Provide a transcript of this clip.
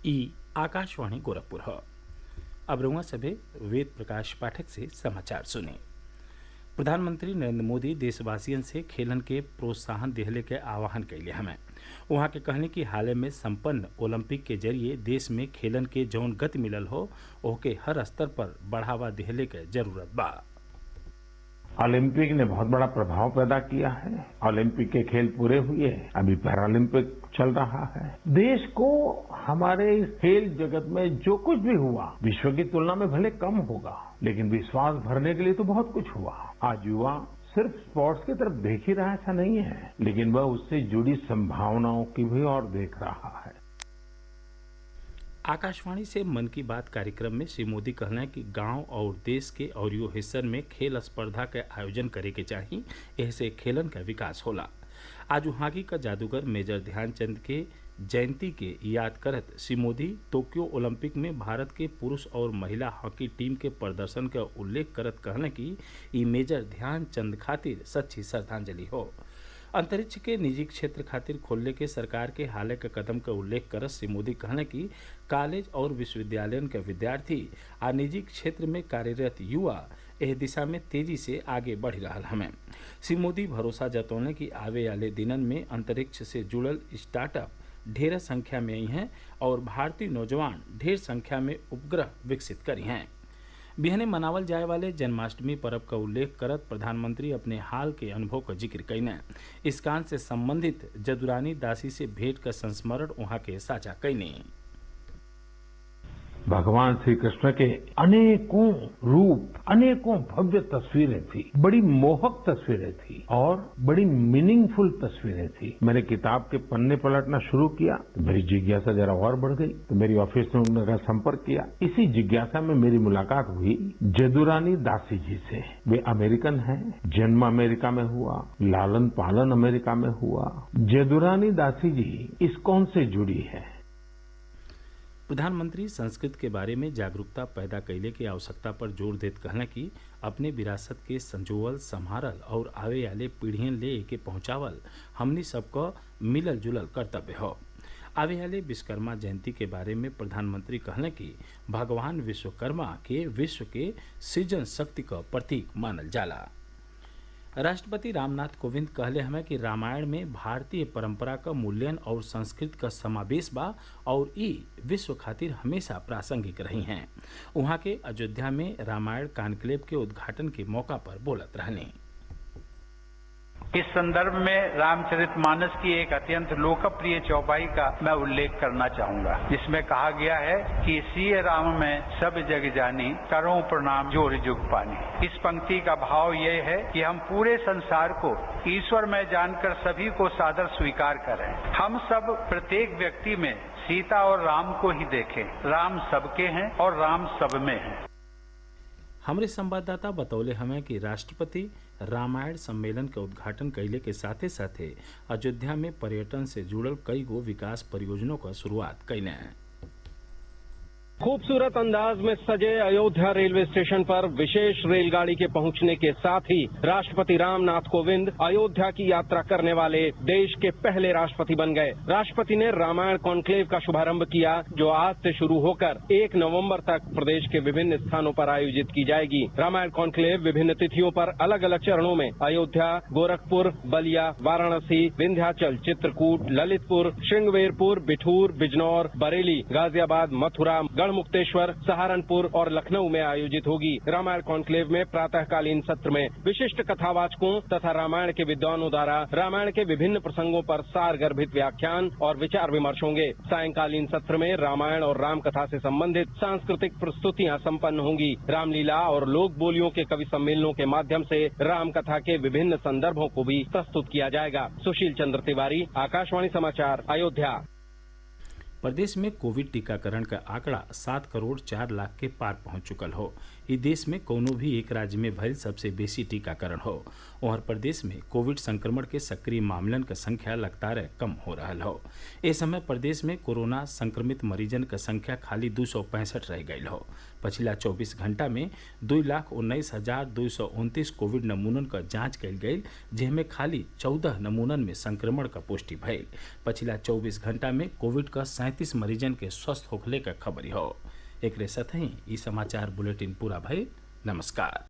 ई आकाशवाणी गोरखपुर है। अब रउआ सभे वेद प्रकाश पाठक से समाचार सुने। प्रधानमंत्री नरेंद्र मोदी देशवासियन से खेलन के प्रोत्साहन दिहले के आह्वान कैले हमें। वहाँ के कहने की हाल में संपन्न ओलंपिक के जरिए देश में खेलन के जौन गति मिलल हो ओके हर स्तर पर बढ़ावा दिहले के जरूरत बा। ओलंपिक ने बहुत बड़ा प्रभाव पैदा किया है। ओलंपिक के खेल पूरे हुए, अभी पैरालंपिक चल रहा है। देश को हमारे इस खेल जगत में जो कुछ भी हुआ विश्व की तुलना में भले कम होगा, लेकिन विश्वास भरने के लिए तो बहुत कुछ हुआ। आज युवा सिर्फ स्पोर्ट्स की तरफ देख ही रहा ऐसा नहीं है, लेकिन वह उससे जुड़ी संभावनाओं की भी ओर देख रहा है। आकाशवाणी से मन की बात कार्यक्रम में श्री मोदी कहना कि गांव और देश के और यो हिस्सन में खेल स्पर्धा के आयोजन करे के चाही, ऐसे खेलन का विकास होला। आज हॉकी का जादूगर मेजर ध्यानचंद के जयंती के याद करत श्री मोदी टोक्यो ओलंपिक में भारत के पुरुष और महिला हॉकी टीम के प्रदर्शन का उल्लेख करत कहना कि ई मेजर ध्यानचंद खातिर सच्ची श्रद्धांजलि हो। अंतरिक्ष के निजी क्षेत्र खातिर खोलने के सरकार के हाल के कदम का उल्लेख करत श्री मोदी कहने कि कॉलेज और विश्वविद्यालय के विद्यार्थी आ निजी क्षेत्र में कार्यरत युवा एह दिशा में तेजी से आगे बढ़ रहा हमें। श्री मोदी भरोसा जतौने कि आवे वाले दिनन में अंतरिक्ष से जुड़ल स्टार्टअप ढेर संख्या में आई हैं और भारतीय नौजवान ढेर संख्या में उपग्रह विकसित करी हैं। बिहने मनावल जाए वाले जन्माष्टमी पर्व का उल्लेख करत प्रधानमंत्री अपने हाल के अनुभव का जिक्र कैने। इस कान से संबंधित जदुरानी दासी से भेंट का संस्मरण वहाँ के साझा कैने। भगवान श्री कृष्ण के अनेकों रूप, अनेकों भव्य तस्वीरें थी, बड़ी मोहक तस्वीरें थी और बड़ी मीनिंगफुल तस्वीरें थी। मैंने किताब के पन्ने पलटना शुरू किया तो मेरी जिज्ञासा जरा और बढ़ गई, तो मेरी ऑफिस में उनका संपर्क किया। इसी जिज्ञासा में मेरी मुलाकात हुई जदुरानी दासी जी से। वे अमेरिकन हैं, जन्म अमेरिका में हुआ, लालन पालन अमेरिका में हुआ। जदुरानी दासी जी इस्कॉन से जुड़ी है। प्रधानमंत्री संस्कृत के बारे में जागरूकता पैदा कैले की आवश्यकता पर जोर देत कहना कि अपने विरासत के संजोवल, संभारल और आवे वाले पीढ़ियन ले के पहुंचावल हमनी सबको मिलल जुलल कर्तव्य हो। आवे वाले विश्वकर्मा जयंती के बारे में प्रधानमंत्री कहने कि भगवान विश्वकर्मा के विश्व के सृजन शक्ति का प्रतीक मानल जाला। राष्ट्रपति रामनाथ कोविंद कहले हमें कि रामायण में भारतीय परंपरा का मूल्यन और संस्कृति का समावेश बा और ई विश्व खातिर हमेशा प्रासंगिक रही हैं। वहाँ के अयोध्या में रामायण कॉन्क्लेव के उद्घाटन के मौका पर बोलत रहने। इस संदर्भ में रामचरितमानस की एक अत्यंत लोकप्रिय चौपाई का मैं उल्लेख करना चाहूंगा, जिसमें कहा गया है कि सिय राम में सब जग जानी, करो प्रणाम जोर जुग पानी। इस पंक्ति का भाव यह है कि हम पूरे संसार को ईश्वर में जानकर सभी को सादर स्वीकार करें। हम सब प्रत्येक व्यक्ति में सीता और राम को ही देखें। राम सबके हैं और राम सब में है। हमारे संवाददाता बतौले हमें कि राष्ट्रपति रामायण सम्मेलन का उद्घाटन कैले के साथे साथे अयोध्या में पर्यटन से जुड़ल कई गो विकास परियोजनों का शुरुआत कैले हैं। खूबसूरत अंदाज में सजे अयोध्या रेलवे स्टेशन पर विशेष रेलगाड़ी के पहुंचने के साथ ही राष्ट्रपति रामनाथ कोविंद अयोध्या की यात्रा करने वाले देश के पहले राष्ट्रपति बन गए। राष्ट्रपति ने रामायण कॉन्क्लेव का शुभारंभ किया, जो आज से शुरू होकर 1 नवंबर तक प्रदेश के विभिन्न स्थानों पर आयोजित की जाएगी। रामायण कॉन्क्लेव विभिन्न तिथियों पर अलग अलग चरणों में अयोध्या, गोरखपुर, बलिया, वाराणसी, विंध्याचल, चित्रकूट, ललितपुर, श्रृंगवेरपुर, बिठूर, बिजनौर, बरेली, गाजियाबाद, मथुरा, गढ़मुक्तेश्वर, सहारनपुर और लखनऊ में आयोजित होगी। रामायण कॉन्क्लेव में प्रातःकालीन सत्र में विशिष्ट कथावाचकों तथा रामायण के विद्वानों द्वारा रामायण के विभिन्न प्रसंगों पर सार गर्भित व्याख्यान और विचार विमर्श होंगे। सायंकालीन सत्र में रामायण और राम कथा से संबंधित सांस्कृतिक प्रस्तुतियां संपन्न होंगी। रामलीला और लोक बोलियों के कवि सम्मेलनों के माध्यम से राम कथा के विभिन्न संदर्भों को भी प्रस्तुत किया जाएगा। सुशील चंद्र तिवारी, आकाशवाणी समाचार, अयोध्या। प्रदेश में कोविड टीकाकरण का आंकड़ा 7 करोड़ 4 लाख के पार पहुंच चुकल हो। ई देश में कोनो भी एक राज्य में भइल सबसे बेसी टीकाकरण हो। और प्रदेश में कोविड संक्रमण के सक्रिय मामलन की संख्या लगातार कम हो रहा हो। इस समय प्रदेश में कोरोना संक्रमित मरीजन की संख्या खाली 265 रह गई हो। पिछला 24 घंटा में 2,19,229 कोविड नमूनन का जांच कल गई, जिसमें खाली 14 नमूनन में संक्रमण का पुष्टि भइल। पिछला 24 घंटा में कोविड का 35 मरीजन के स्वस्थ होखले का खबरी हो। एक साथ ही ई समाचार बुलेटिन पूरा भइल। नमस्कार।